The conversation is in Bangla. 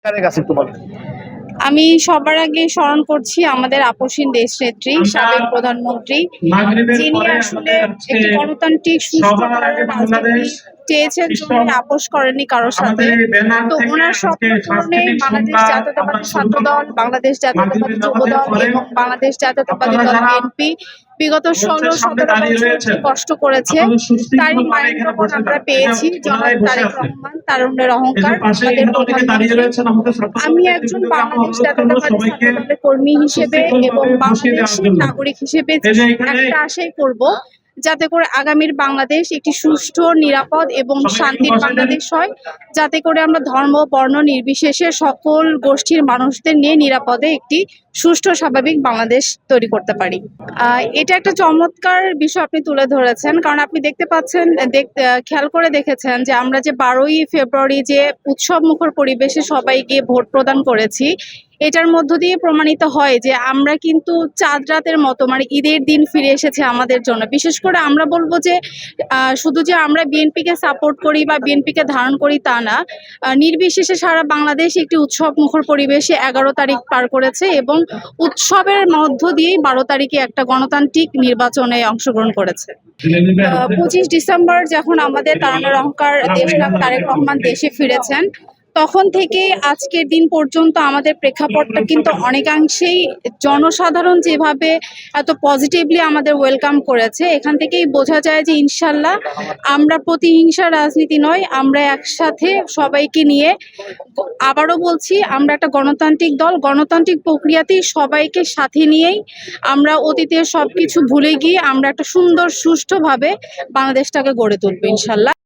কাদের কাছে একটু বলেন। আমি সবার আগে স্মরণ করছি আমাদের আপসহীন দেশনেত্রী, সাবেক প্রধানমন্ত্রী, যিনি আসলে একটি গণতান্ত্রিক সুষ্ঠু রাজনীতি চেয়েছেন, জন্য আপোষ করেননি কারোর সাথে। তো ওনার স্বপ্ন পূরণে বাংলাদেশ জাতীয়তাবাদী ছাত্র দল, বাংলাদেশ জাতীয়তাবাদী যুব দল এবং বাংলাদেশ জাতীয়তাবাদী দল বিএনপি বিগত 16-17 বছর কষ্ট করেছে। তারই মাইলফলক আমরা পেয়েছি। জনাব তারেক রহমান, তারুণ্যের অহংকার, আমাদের প্রধানমন্ত্রী। আমি একজন বাংলাদেশ জাতীয়তাবাদী ছাত্র দলের কর্মী হিসেবে এবং বাংলাদেশের নাগরিক হিসেবে একটা আশাই করব, যাতে করে আগামীর বাংলাদেশ একটি সুষ্ঠু, নিরাপদ এবং শান্তির বাংলাদেশ হয়, যাতে করে আমরা ধর্ম বর্ণ নির্বিশেষে সকল গোষ্ঠীর মানুষদের নিয়ে নিরাপদে একটি সুষ্ঠু স্বাভাবিক বাংলাদেশ তৈরি করতে পারি। এটা একটা চমৎকার বিষয় আপনি তুলে ধরেছেন, কারণ আপনি দেখতে পাচ্ছেন, খেয়াল করে দেখেছেন যে আমরা যে 12ই ফেব্রুয়ারি যে উৎসব মুখর পরিবেশে সবাই গিয়ে ভোট প্রদান করেছি, এটার মধ্য দিয়ে প্রমাণিত হয় যে আমরা কিন্তু চাঁদ রাতের মতো, মানে ঈদের দিন ফিরে এসেছে আমাদের জন্য। বিশেষ করে আমরা বলবো যে শুধু যে আমরা বিএনপিকে সাপোর্ট করি বা বিএনপিকে ধারণ করি তা না, নির্বিশেষে সারা বাংলাদেশ একটি উৎসব মুখর পরিবেশে 11 তারিখ পার করেছে এবং উৎসবের মধ্য দিয়েই 12 তারিখে একটা গণতান্ত্রিক নির্বাচনে অংশগ্রহণ করেছে। 25 ডিসেম্বর যখন আমাদের তারুণ্যের অহংকার দেশনায়ক তারেক রহমান দেশে ফিরেছেন, তখন থেকে আজকের দিন পর্যন্ত আমাদের প্রেক্ষাপটটা কিন্তু অনেকাংশেই জনসাধারণ যেভাবে এত পজিটিভলি আমাদের ওয়েলকাম করেছে, এখান থেকেই বোঝা যায় যে ইনশাল্লাহ আমরা প্রতিহিংসা রাজনীতি নয়, আমরা একসাথে সবাইকে নিয়ে, আবারও বলছি, আমরা একটা গণতান্ত্রিক দল, গণতান্ত্রিক প্রক্রিয়াতেই সবাইকে সাথে নিয়েই আমরা অতীতের সবকিছু ভুলে গিয়ে আমরা একটা সুন্দর সুষ্ঠুভাবে বাংলাদেশটাকে গড়ে তুলবো ইনশাল্লাহ।